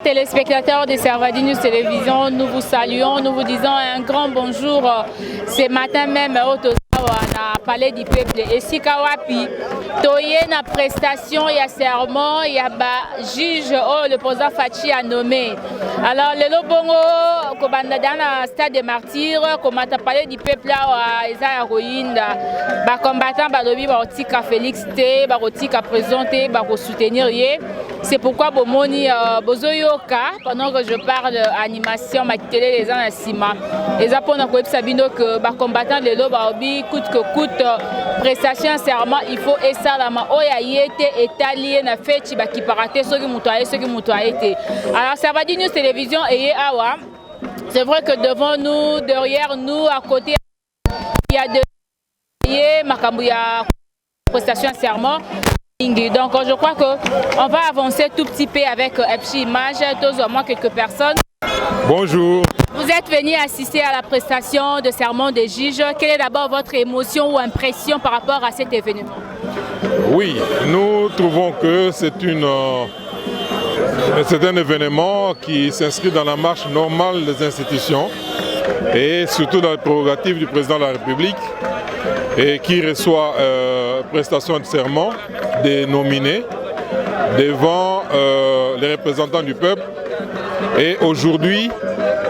Téléspectateurs de Servadi News Télévision, nous vous saluons, nous vous disons un grand bonjour ce matin même au Tozawa na Palais du Peuple. Et si Kawapi, Toye na prestation, il y a serment, il y a juge, le président Fachi a nommé. Alors le Lobongo, Kobanda dans le stade des martyrs, comme à Palais du Peuple, Eza Royinda, combattant Balobi, Barotika Félix T, Barotika présenté, Baro soutenir. C'est pourquoi Bomoni Bozoyoka, pendant que je parle d'animation, ma télé les ans à Sima. Et ça pour nous Sabino que combattant de l'Obaobi, coûte que coûte, prestation serment, il faut et ça la main. Oya yete étalé na fait qui paraté ceux qui m'ont été. Alors Servadi News Télévision et Awa. C'est vrai que devant nous, derrière nous, à côté, il y a de Makambuya prestation serment. Donc je crois qu'on va avancer tout petit peu avec Epchi Image, tous au moins quelques personnes. Bonjour. Vous êtes venu assister à la prestation de serment des juges. Quelle est d'abord votre émotion ou impression par rapport à cet événement? Oui, nous trouvons que c'est un événement qui s'inscrit dans la marche normale des institutions et surtout dans les prérogatives du président de la République et qui reçoit prestation de serment des nominés devant les représentants du peuple. Et aujourd'hui,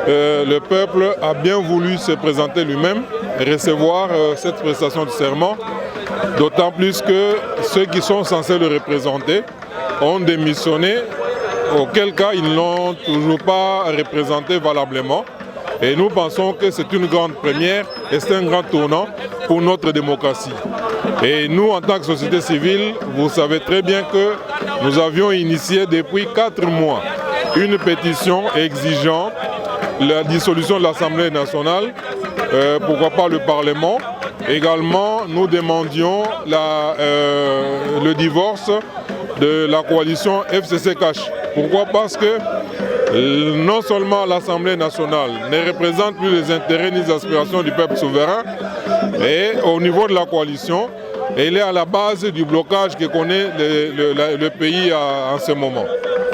le peuple a bien voulu se présenter lui-même et recevoir cette prestation de serment, d'autant plus que ceux qui sont censés le représenter ont démissionné, auquel cas ils n'ont toujours pas représenté valablement. Et nous pensons que c'est une grande première et c'est un grand tournant pour notre démocratie. Et nous, en tant que société civile, vous savez très bien que nous avions initié depuis 4 mois une pétition exigeant la dissolution de l'Assemblée nationale, pourquoi pas le Parlement. Également, nous demandions le divorce de la coalition FCC-Cash. Pourquoi? Parce que non seulement l'Assemblée nationale ne représente plus les intérêts ni les aspirations du peuple souverain, et au niveau de la coalition, elle est à la base du blocage que connaît le pays en ce moment.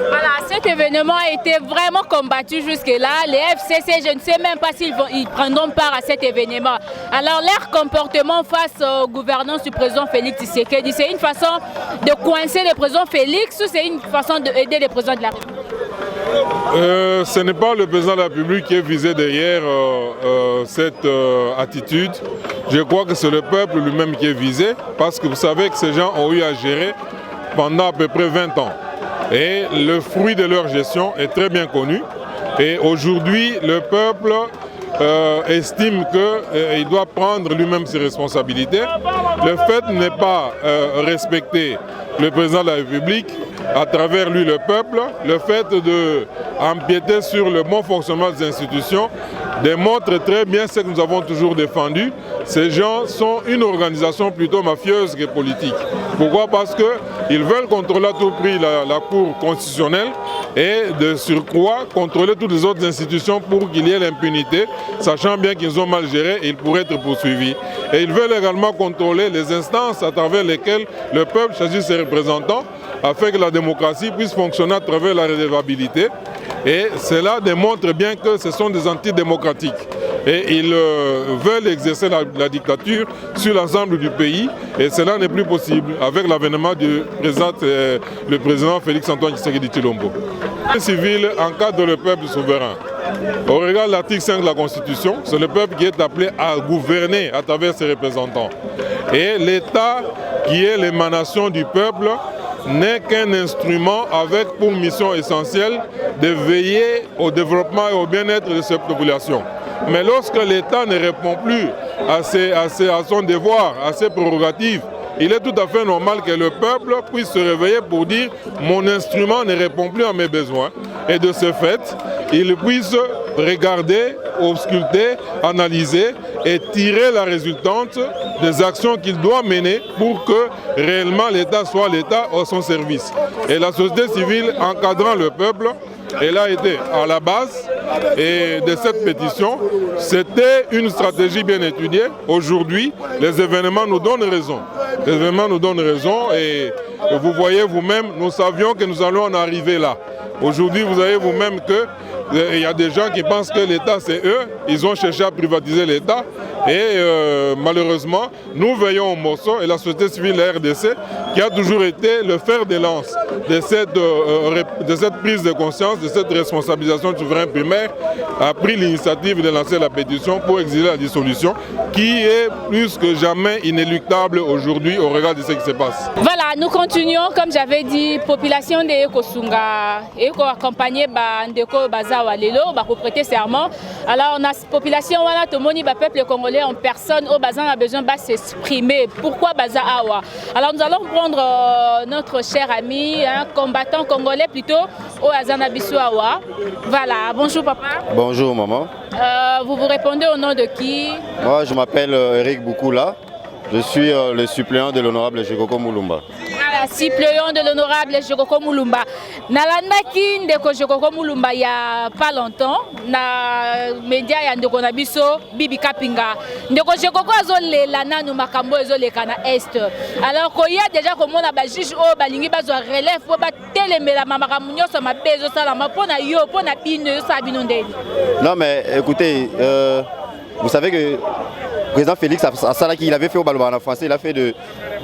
Voilà, cet événement a été vraiment combattu jusque-là. Les FCC, je ne sais même pas s'ils prendront part à cet événement. Alors leur comportement face aux gouvernances du président Félix Tshisekedi, c'est une façon de coincer le président Félix ou c'est une façon d'aider le président de la République? Ce n'est pas le président de la République qui est visé derrière cette attitude. Je crois que c'est le peuple lui-même qui est visé parce que vous savez que ces gens ont eu à gérer pendant à peu près 20 ans. Et le fruit de leur gestion est très bien connu. Et aujourd'hui, le peuple estime qu'il doit prendre lui-même ses responsabilités. Le fait n'est pas respecter le président de la République, à travers lui le peuple, le fait d'empiéter sur le bon fonctionnement des institutions démontre très bien ce que nous avons toujours défendu. Ces gens sont une organisation plutôt mafieuse que politique. Pourquoi? Parce qu'ils veulent contrôler à tout prix la Cour constitutionnelle et de surcroît contrôler toutes les autres institutions pour qu'il y ait l'impunité, sachant bien qu'ils ont mal géré et ils pourraient être poursuivis. Et ils veulent également contrôler les instances à travers lesquelles le peuple choisit ses représentants afin que la démocratie puisse fonctionner à travers la redevabilité. Et cela démontre bien que ce sont des antidémocratiques. Et ils veulent exercer la dictature sur l'ensemble du pays. Et cela n'est plus possible avec l'avènement du le président Félix-Antoine Tshisekedi Tshilombo. Le civil encadre le peuple souverain. Au regard de l'article 5 de la Constitution, c'est le peuple qui est appelé à gouverner à travers ses représentants. Et l'État, qui est l'émanation du peuple, n'est qu'un instrument avec pour mission essentielle de veiller au développement et au bien-être de cette population. Mais lorsque l'État ne répond plus à son devoir, à ses prérogatives, il est tout à fait normal que le peuple puisse se réveiller pour dire « mon instrument ne répond plus à mes besoins ». Et de ce fait, il puisse regarder, ausculter, analyser et tirer la résultante des actions qu'il doit mener pour que réellement l'État soit l'État à son service. Et la société civile encadrant le peuple, elle a été à la base et de cette pétition. C'était une stratégie bien étudiée. Aujourd'hui, les événements nous donnent raison. Les événements nous donnent raison et vous voyez vous-même, nous savions que nous allons en arriver là. Aujourd'hui, vous savez vous-même que il y a des gens qui pensent que l'État c'est eux, ils ont cherché à privatiser l'État et malheureusement nous veillons au morceau et la société civile, la RDC, qui a toujours été le fer de lance de cette prise de conscience, de cette responsabilisation du souverain primaire, a pris l'initiative de lancer la pétition pour exiler la dissolution qui est plus que jamais inéluctable aujourd'hui au regard de ce qui se passe. Voilà, nous continuons, comme j'avais dit, population de Ekosunga, Eko accompagné par Ndeko Bazawa Lelo, pour prêter serment. Alors, on a cette population, voilà, tout le monde, le peuple congolais en personne, au Bazan a besoin de s'exprimer. Pourquoi Baza Awa? Alors, nous allons prendre notre cher ami, un combattant congolais plutôt, au Azana Awa. Voilà, bonjour papa. Bonjour maman. Vous vous répondez au nom de qui? Moi, je m'appelle Eric Boukoula. Je suis le suppléant de l'honorable Jekoko Moulumba. Voilà, suppléant de l'honorable Jekoko Moulumba. Nalandaki ndeko Jekoko Moulumba il y a pas longtemps na média ya ndeko na biso Bibi Kapinga. Ndeko Jekoko azolela nanu makambo ezoleka na est. Alors qu'il y a déjà comme on a ba juge o balingi bazwa relève po ba telemela makambo nyonso mabezo sala mapona yo pona bino sa bino ndeni. Non mais écoutez, vous savez que le président Félix Assalaki, il avait fait au Baloba en français, il a fait de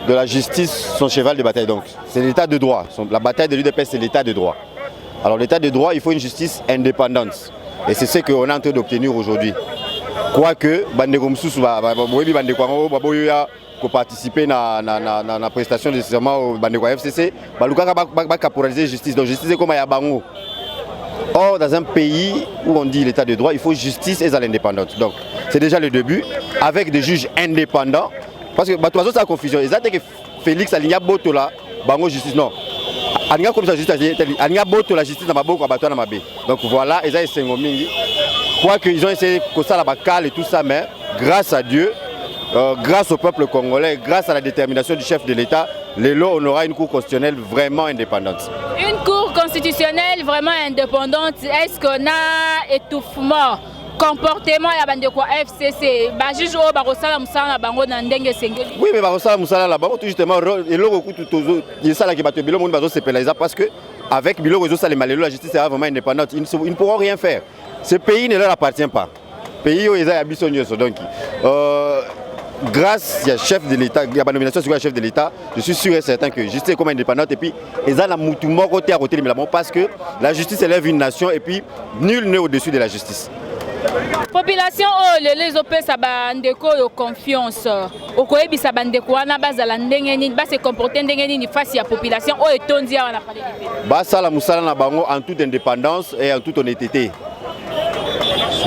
la justice son cheval de bataille. Donc c'est l'état de droit. La bataille de l'UDPS, c'est l'état de droit. Alors l'état de droit, il faut une justice indépendante. Et c'est ce qu'on est en train d'obtenir aujourd'hui. Quoique, Bandegomsous va participer à la prestation de serment au Bandego FCC, va caporaliser la justice. Donc justice est comme à Bango. Or, dans un pays où on dit l'état de droit, il faut justice et l'indépendance. Donc, c'est déjà le début, avec des juges indépendants. Parce que, bah, toute la confusion, ils ont dit que Félix Aligna Botola, Bango justice, non. Aligna comme ça, justice, Aligna Botola justice, dans ma boca, Batoana Mabé. Donc voilà, ils ont essayé de mingi. Quoiqu'ils ont essayé de ça, la bacal et tout ça, mais grâce à Dieu, grâce au peuple congolais, grâce à la détermination du chef de l'État, on aura une cour constitutionnelle vraiment indépendante. Une cour constitutionnelle vraiment indépendante, est-ce qu'on a étouffement, comportement ya bandeko FCC, ba juge o ba kosala musala bango na ndenge sengeli? Oui, mais ba kosala musala la bango tout justement eloko kutu tozo yesala ki bato bilo monde bazo sepelaiza parce que avec bilo rezo sala malelo la justice sera vraiment indépendante, ils ne pourront rien faire. Ce pays ne leur appartient pas. Pays où ils a biso nyoso donc grâce à chef de l'État, il y a une nomination sur le chef de l'État, je suis sûr et certain que la justice est comme indépendante et puis ils ont la moutouma côté à côté parce que la justice élève une nation et puis nul n'est au-dessus de la justice. Population les OP ça bandeko yo confiance. Okoyebi ça bandeko wana bazala ndenge nini ba se comporter ndenge nini face à population o etondi wana parler de ba sala musala na bango en toute indépendance et en toute honnêteté.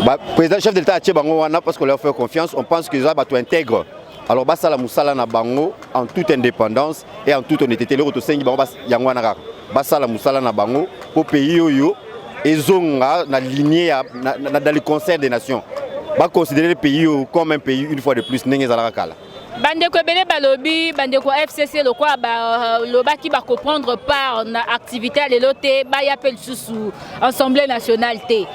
Le président chef de l'État a bango wana parce qu'on leur fait confiance, on pense qu'ils ont bateau intègre. Alors basa la musala na bango en toute indépendance et en toute honnêteté. Le roto sengi bango bas yangwana kaka. Basa la musala na bango pour pays yo ezonga na lignée dans le concert des nations. Ba considérer le pays comme un pays une fois de plus ndenge zalaka kala. Bandeko ebele balobi bandeko FCC lokwa ba lobaki ba comprendre part na activité à l'éloté ba yapel sous Assemblée nationale T.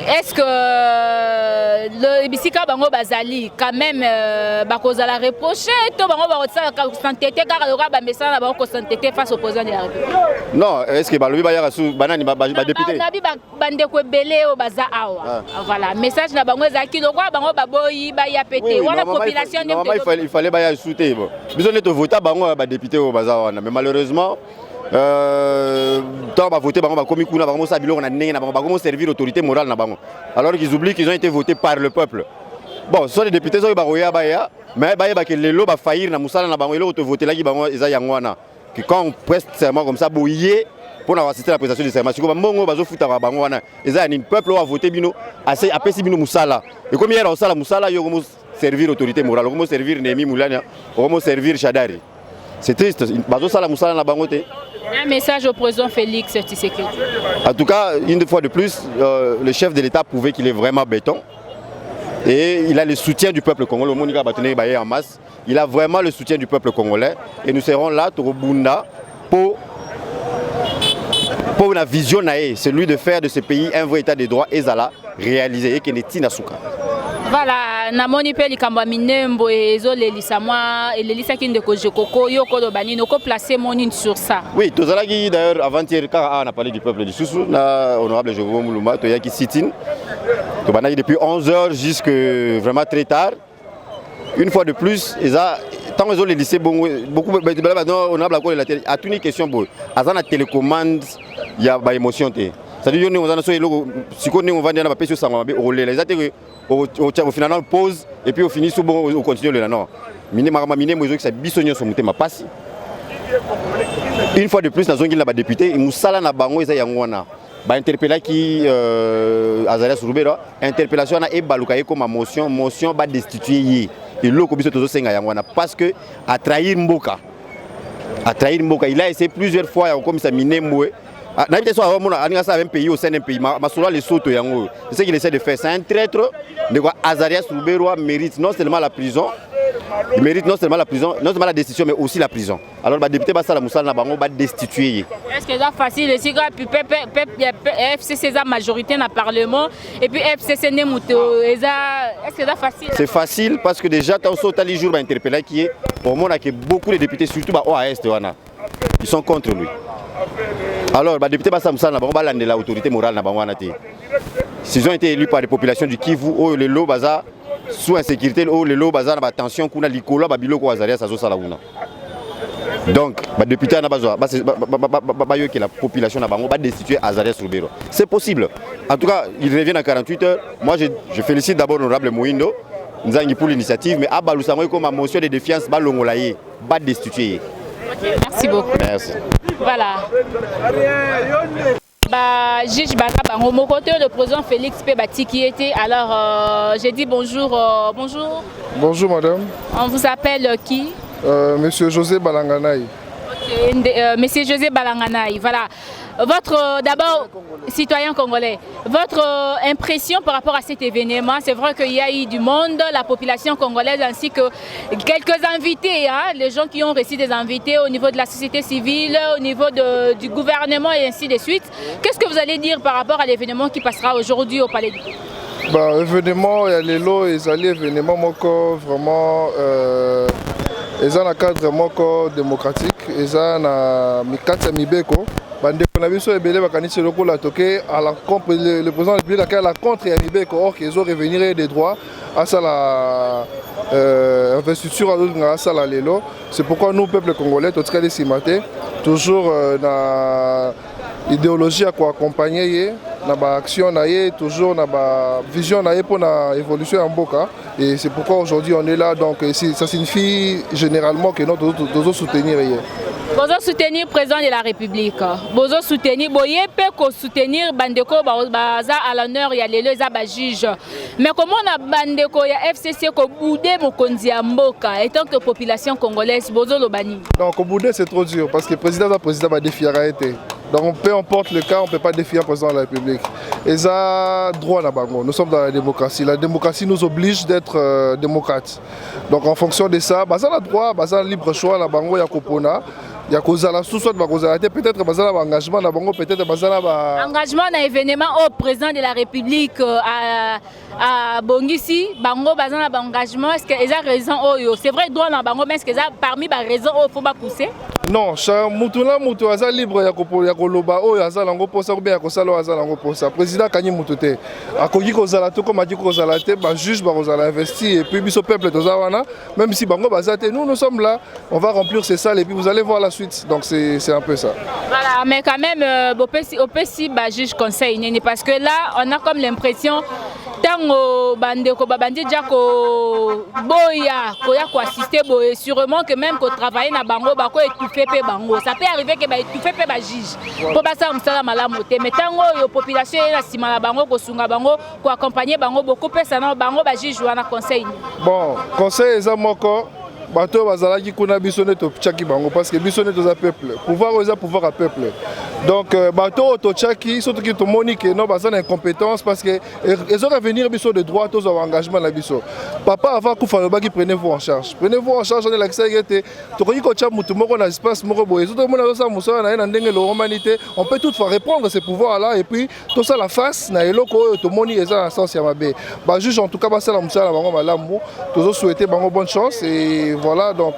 Est-ce que le bisika bango bazali quand même ba kozala reprocher to bango ba s'entêter car le roi ba message na bango s'entêter face au président de la République? Non, est-ce que balobi ba yaka sous banani ba député? Na bi bandeko ebele o baza awa. Voilà, message na bango ezaki lokwa bango ba boyi ba yapete wana population il fallait bailler souter. Besoin de voter bango ba député au bazar mais malheureusement tant ba voter bango ba komi kuna bango sa biloko na ndenge na bango ba komo servir l'autorité morale na bango alors qu'ils oublient qu'ils ont été votés par le peuple. Bon, ce sont les députés so ba roya ba ya mais ba ba que lelo ba faillir na musala na bango lelo te voter la ki bango eza yangwana que quand on preste serment comme ça boyé pour assister à la prestation du serment siko bango bazo futa ba bango wana eza ni peuple a voté bino assez apesi bino musala et comme hier on sala musala yo comme servir l'autorité morale, comment servir Némi Moulania, comment servir Chadari. C'est triste. Un message au président Félix Tshisekedi. En tout cas, une fois de plus, le chef de l'État prouvait qu'il est vraiment béton. Et il a le soutien du peuple congolais. En masse. Il a vraiment le soutien du peuple congolais. Et nous serons là, Torobunda, pour la vision, celui de faire de ce pays un vrai état de droit et Zala réalisé et Keneti Nasuka. Voilà, namoni pe likambo minembo ezolelisa moi elelisa kinde ko jekoko yoko do banino ko placer monine sur ça. Oui, tozalaki d'ailleurs avant-hier quand on a parlé du peuple du Soussou, na honorable Jogo Muluma to yaki sit-in. To banaki depuis 11h jusque vraiment très tard. Une fois de plus, tant qu'ils ont les lycées, beaucoup honorable à toutes les questions, à la télécommande, il y a des émotions. C'est-à-dire que nous avons si on va dire on va payer sur ça, au final on pause et puis au fini on continue le non. Une fois de plus, nous avons député, nous sommes na bango eza yangwana. Ba interpellé qui Azarias Rubero, interpellation na ebaluka comme motion ba destituer. Et l'eau comme ça parce que à trahir Mboka, il a essayé plusieurs fois comme ça miné Moué. N'habite soit un pays au sein d'un pays, Massoula les Soto Yango. C'est ce qu'il essaie de faire. C'est un traître. De quoi Azarias Rubero mérite non seulement la prison, il mérite non seulement la destitution, mais aussi la prison. Alors, le député Bassala Moussa Nabango va destituer. Est-ce que c'est facile? FCC a majorité dans le Parlement et puis FCC n'est mouto. Est-ce que c'est facile? C'est facile parce que déjà, quand on les jours interpellé qui est, au monde que beaucoup de députés, surtout OAS, ils sont contre lui. Alors, le député Bassala Moussa Nabango va l'autorité morale Nabango. S'ils ont été élus par les populations du Kivu, les lots baza sous insécurité, les lots baza na tension, kuna likola babilo ko Azarias azo salauna. Donc, le député a besoin que la population va destituer Azarias Rubero. C'est possible. En tout cas, il revient à 48 heures. Moi, je félicite d'abord l'honorable Moindo pour l'initiative, mais Abalousango comme motion de défiance, va destituer. Merci beaucoup. Merci. Voilà. Juge Bakabango, mon côté, le président Félix Pebati qui était. Alors, j'ai dit bonjour. Bonjour. Bonjour, madame. On vous appelle qui? Monsieur José Balanganaï. Ok, Monsieur José Balanganaï, voilà. Votre, d'abord, citoyen congolais, votre impression par rapport à cet événement, c'est vrai qu'il y a eu du monde, la population congolaise ainsi que quelques invités, hein, les gens qui ont reçu des invités au niveau de la société civile, au niveau du gouvernement et ainsi de suite. Qu'est-ce que vous allez dire par rapport à l'événement qui passera aujourd'hui au Palais du Peuple? L'événement, il y a les lots, ils allaient événement vraiment... ils ont un cadre vraiment démocratique, ils ont un cadre mibeko. Le président de la République a la contre Yamibeko, or qu'ils ont revenir des droits à la investiture à la Lelo. C'est pourquoi nous, peuple congolais, toujours dans l'idéologie à accompagner, dans l'action, toujours dans la vision pour l'évolution en Boka. Et c'est pourquoi aujourd'hui on est là. Donc ça signifie généralement que nous devons soutenir. Vous soutenir le président de la République. Vous soutenir, vous soutenir Bandeko à l'honneur, il y a les juges. Mais comment on a Bandeko, il y a FCC qui boudé Mokonzi Mboka, étant que la population congolaise, vous le bani. Donc, boudé c'est trop dur parce que le président va défier la réalité. Donc peu importe le cas, on ne peut pas défier un président de la République. Et ça, droit à Bango. Nous sommes dans la démocratie. La démocratie nous oblige d'être démocrates. Donc en fonction de ça, ça a droit, ça a libre choix, la Bango, il y a Kopona. Il y a peut-être un engagement, peut-être un engagement dans l'événement au président de la République à Bongisi, Bango, un engagement. Est-ce qu'ils ont raison? C'est vrai, droit dans Bango, mais est-ce qu'ils ont parmi les raisons il faut pas pousser? Non, Moutoula Moutou est libre, il y a Koloba, il y a Zalango Posa, ou bien il y a Zalango Posa. Président Kanye Moutoute, à Kogi Kozalato, comme a dit Kozalate, juge Barozala investi, et puis le peuple de Zawana, même si Bango Bazate, nous sommes là, on va remplir ces salles, et puis vous allez voir la suite. Donc c'est un peu ça. Voilà, mais quand même, au PC, juge conseil, parce que là, on a comme l'impression, tant Bandeko Babandi Djako Boya, Koya ko assister, sûrement que même qu'on travaille dans Bango, Bako étouffé Bango. Ça peut arriver que étouffé pe juge. Pour pas ça, on s'en malamote. Mais tant que la population est là, si mal Bango, ko sunga Bango, ko accompagner Bango, beaucoup de personnes Bango, juge ou un conseil. Bon, conseil est à mon corps. bato bazalaki kuna biso ne totchaki bango parce que biso ne toza peuple pouvoir oza pouvoir à peuple donc bato totchaki surtout ki tomoni que non baza na incompétence parce que ils ont revenir biso de droit tous au engagement la biso papa avant kufa lobaki prenez-vous en charge on est l'accès était tokoki ko tcha mutu moko na espace moko boye surtout mona ça musa na ndenge lo humanité on peut toutefois reprendre ces pouvoirs là et puis tout ça la face na eloko tomoni eza na sens ya mabe ba juge en tout cas basala musala bango malamu tozo souhaiter bango bonne chance et voilà donc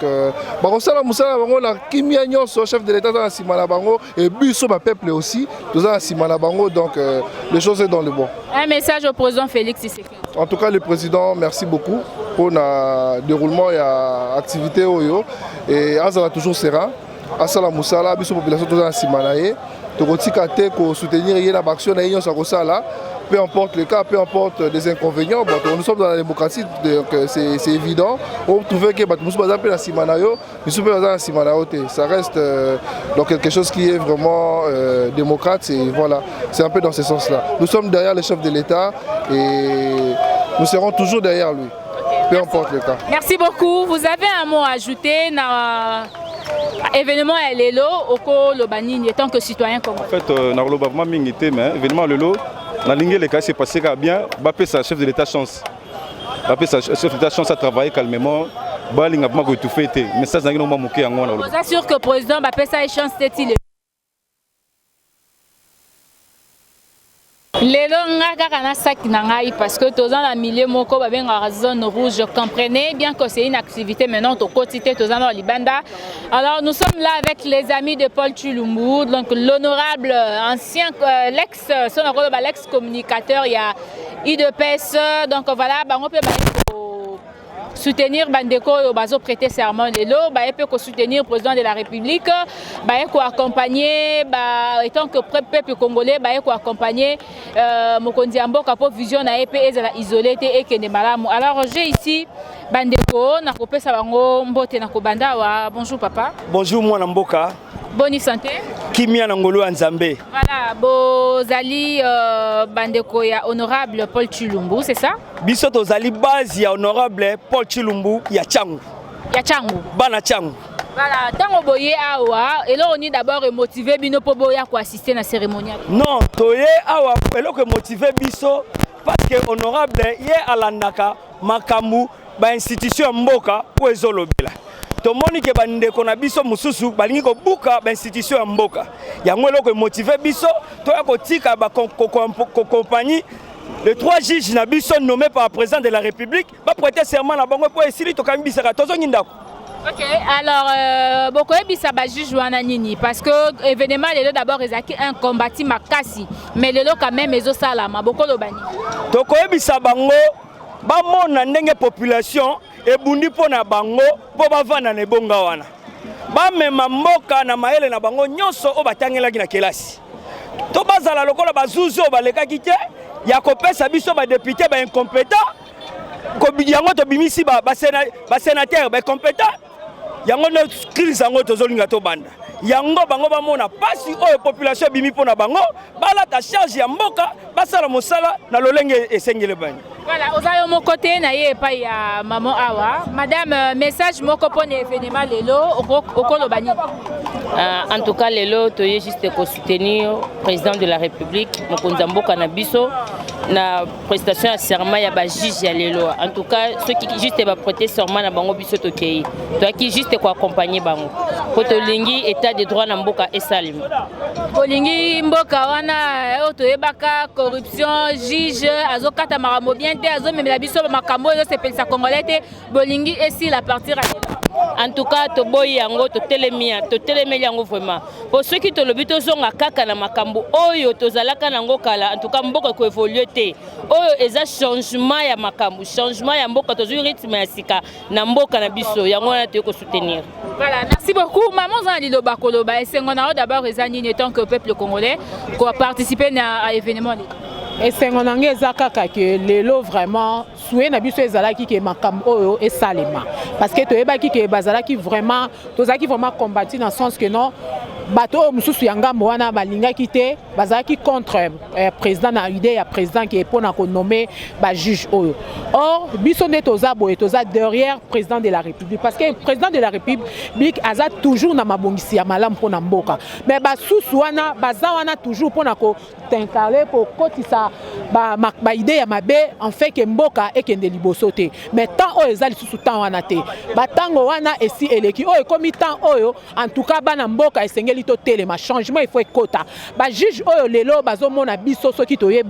bakosala musala bango na kimia nyonso chef de l'état dans la sima na bango et biso ba peuple aussi toza na sima na bango donc les choses sont dans le bon. Un message au président Félix Tshisekedi. En tout cas le président merci beaucoup pour le déroulement et l'activité oyo et azala toujours serein asala musala biso population toza na sima na ye tokotika te ko soutenir ye na action na nyonso akosala. Peu importe le cas, peu importe des inconvénients, bon, nous sommes dans la démocratie, donc c'est évident. On trouve que ça reste donc quelque chose qui est vraiment démocrate et voilà, c'est un peu dans ce sens-là. Nous sommes derrière le chef de l'État et nous serons toujours derrière lui, peu importe le cas. Merci beaucoup. Vous avez un mot à ajouter dans événement à Lelo, Oko Lobanini, en tant que citoyen congolais? En fait, événement Lelo, la ligne les cas s'est passé bien, Bappé sa chef de l'État chance. Bappé sa chef de l'État chance à travailler calmement. Baling a pas tout fait, mais ça n'a pas manqué en moi. Vous êtes sûr que le président Bappé sa chance c'était Lelo ngaka na sac nangai parce que tous dans la milieu moko ba benga zone rouge. Comprenez bien que c'est une activité maintenant au quotidien tous dans Libanda. Alors nous sommes là avec les amis de Paul Tshilumbu, donc l'honorable ancien l'ex communicateur il y a IDPS donc voilà bango pe soutenir Bandeko bazo prêter serment lelo ba peut soutenir le président de la République ba ko accompagner ba étant que peuple congolais ba ko accompagner Mokonzi Mboka pour vision na EP ezala isolé et que ne malamu. Alors j'ai ici Bandeko na kopesa bango mbote na kobanda wa bonjour papa. Bonjour moi na Mboka. Bonne santé. Kimia na ngolo Nzambe. Voilà, bozali Bandeko ya honorable Paul Tshilumbu, c'est ça? Biso tozali base ya honorable Paul Tshilumbu ya Tchangu. Ya Tchangu. Bana Tchangu. Voilà, tant boye awa, et là on est d'abord motivé bino po boya ko assister na cérémonie. Non, toye awa elo que motivé biso parce que honorable ye alandaka makambu ba institution mboka po ezolobela. Tomoni ke bandeko na biso mususu balingi ko buka ba institution ya mboka. Yango eloko motivé biso toya ko tika ba compagnie les 3 juges na biso nommés par le président de la République ba prêter serment na bango po esili to kambisa ka tozo ngindako. Ok, alors beaucoup ebisa ba juge wana nini parce que événement lelo d'abord ezaki un combattant makasi mais lelo quand même ezo salama beaucoup lobani. Toko ebisa bango ba mona ndenge population ebundi pona bango po bavanda na ebonga wana ba mema mboka na maele na bango nyonso o batangelaki na kelasi to bazala lokola bazuzu o balekaki te ya kopesa biso ba député ba incompétent ko yango to bimisi ba sénateur ba incompétent yango no crise yango tozolinga to banda yango bango ba mona pasi o population bimi pona bango bala ta charge ya mboka basala mosala na lolenge esengele bani. Voilà, vous avez mon côté, naïe pas ya maman awa. Madame, message mon copain événement lelo au Kolobani. En tout cas, lelo, tu es juste pour soutenir le président de la République, Mokonzi Mboka na biso, na prestation à serment ya ba juge ya lelo. En tout cas, ceux qui juste va prêter serment na bango biso to kei. Toi qui juste pour accompagner bango. Pour to lingi état de droit na Mboka esalim. Bolingi Mboka wana oto ebaka corruption juge azokata maramo bien te azomeme la biso makambo yo sepelisa congolais te bolingi esi la partir à en tout cas to boy yango to telemia yango vraiment pour ceux qui to lobito zonga kaka na makambo oyo to zalaka nango kala en tout cas Mboka ko évoluer te oyo eza changement ya makambo changement ya Mboka to zu rythme ya sika na Mboka na biso yango na te ko soutenir. Voilà, merci beaucoup maman Zan Liloba Koloba et c'est on d'abord ezani en tant que peuple congolais qui a participé à l'événement. Et c'est on a ezaka que lelo vraiment soué na biso ezalaki ke makambo oyo esalema parce que to ebaki ke bazalaki vraiment tozaki vraiment combattu dans le sens que non bato mususu ya ngambo wana balingaki te bazalaki contre président na idée ya président qui est pour na ko nommer ba juge oyo. Or biso nde toza boye toza derrière président de la République parce que président de la République aza toujours na mabongisi ya malamu pour na mboka mais basusu wana baza wana toujours pour na ko t'incarner ko kotisa ba idée ya mabe en fait que mboka ekende liboso te mais tant oyo ezali susu tant wana te batango wana esi eleki oyo komi tant oyo en tout cas bana mboka esengeli to telema changement il faut ekota ba juge oyo lelo bazomona biso soki toye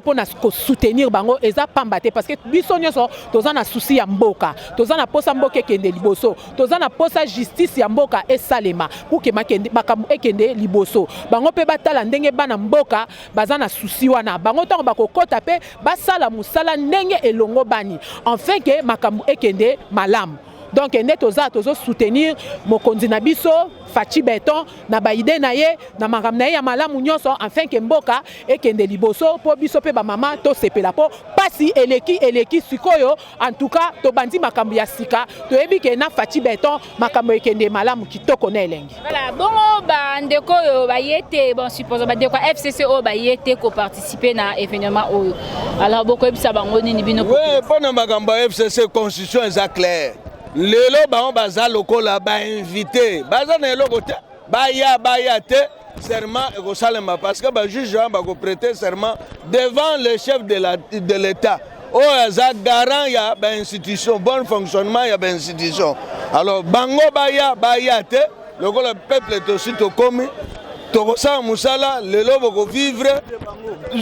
pona ko soutenir bango eza pamba te parce que biso nyonso toza na souci ya mboka toza na posa mboka ekende liboso toza na posa justice ya mboka esalema pour que makambo ekende liboso bango pe batala ndenge bana mboka baza na souci wana bango tango bakokota pe basala musala ndenge elongo bani en fait que makambo ekende malamu donc netoza tozo soutenir mokonzi na biso Fachi Beton na baide na ye na makambo na ye ya malamu nyonso enfin que mboka ekende liboso po biso pe ba mama to sepela po pasi eleki sikoyo en tout cas to bandi makambo ya sika to yebi ke na Fachi Beton makambo ekende malamu kitoko na elengi. Voilà, bon ba ndeko yo ba yete bon suppose ba ndeko FCC o ba yete ko participer na événement oyo. Alors boko ebisa bango nini bino. Oui, pona makambo FCC constitution est claire. Lelo ba baza lokola ba invité baza na eloko te baya te serment ko salema parce que ba juge ba ko prêter serment devant le chef de l'État o za garant ya ba institution bon fonctionnement ya ba institution alors bango baya te lokola peuple to sito komi tokosa musala lelo boko vivre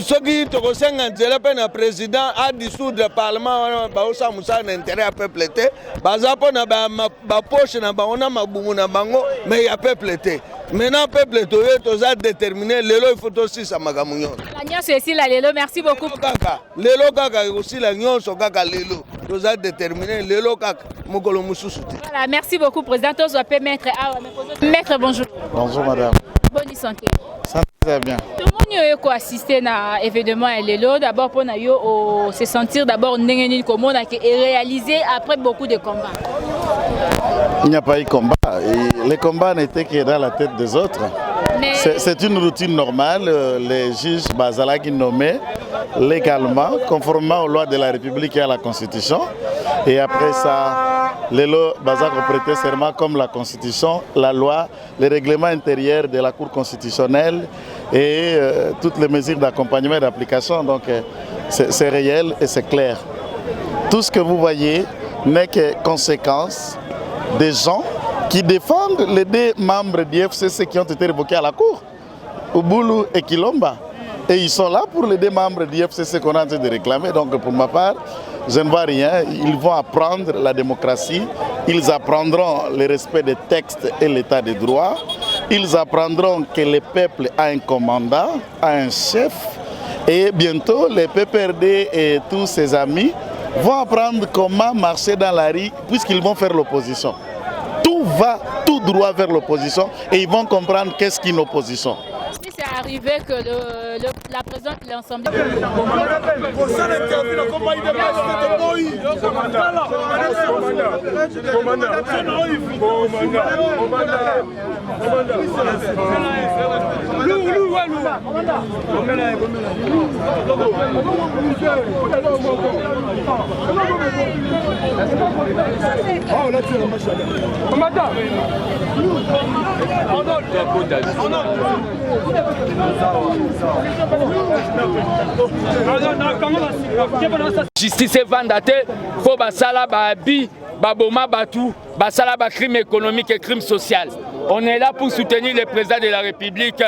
soki tokosenga nzela pe na président a dissoudre le parlement ba osa musala na intérêt à peuple te baza pona ba poche na bango na mabungu na bango mais ya peuple te maintenant peuple toye toza déterminé lelo il faut aussi sa magamunyo la nyonso esi la lelo merci beaucoup lelo kaka aussi la nyonso kaka lelo toza déterminé lelo kaka mokolo mususu te. Voilà, merci beaucoup président tozo pe maître maître bonjour. Bonjour madame. Bonne santé. Ça très bien. Tout le monde a assisté à l'événement Lelo. D'abord pour nous se sentir d'abord comment réalisé après beaucoup de combats. Il n'y a pas eu de combat. Et les combats n'étaient que dans la tête des autres. C'est une routine normale. Les juges Bazalaki nommés légalement, conformément aux lois de la République et à la Constitution. Et après ça, Lelo Bazak a prêté serment comme la Constitution, la loi, les règlements intérieurs de la Cour constitutionnelle et toutes les mesures d'accompagnement et d'application. Donc c'est réel et c'est clair. Tout ce que vous voyez n'est que conséquence des gens qui défendent les deux membres du FCC qui ont été révoqués à la Cour, Ouboulou et Kilomba. Et ils sont là pour les deux membres du FCC qu'on a en train de réclamer. Donc pour ma part, je ne vois rien. Ils vont apprendre la démocratie, ils apprendront le respect des textes et l'état de droit, ils apprendront que le peuple a un commandant, a un chef, et bientôt les PPRD et tous ses amis vont apprendre comment marcher dans la rue puisqu'ils vont faire l'opposition. Tout va tout droit vers l'opposition et ils vont comprendre qu'est-ce qu'une opposition. C'est arrivé que la présidente de l'Assemblée. Justice vendate, faut basala babi, baboma batou, basala ba crime économique et crime social. On est là pour soutenir le président de la République.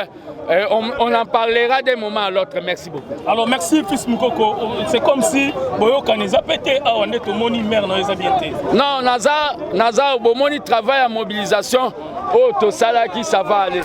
On en parlera d'un moment à l'autre. Merci beaucoup. Alors merci fils Mukoko. C'est comme si Boyoka nous a pété à on est au moni mère dans les habiletés. Non, Naza Bomoni travaille à mobilisation. Oh, tout ça là qui ça va aller.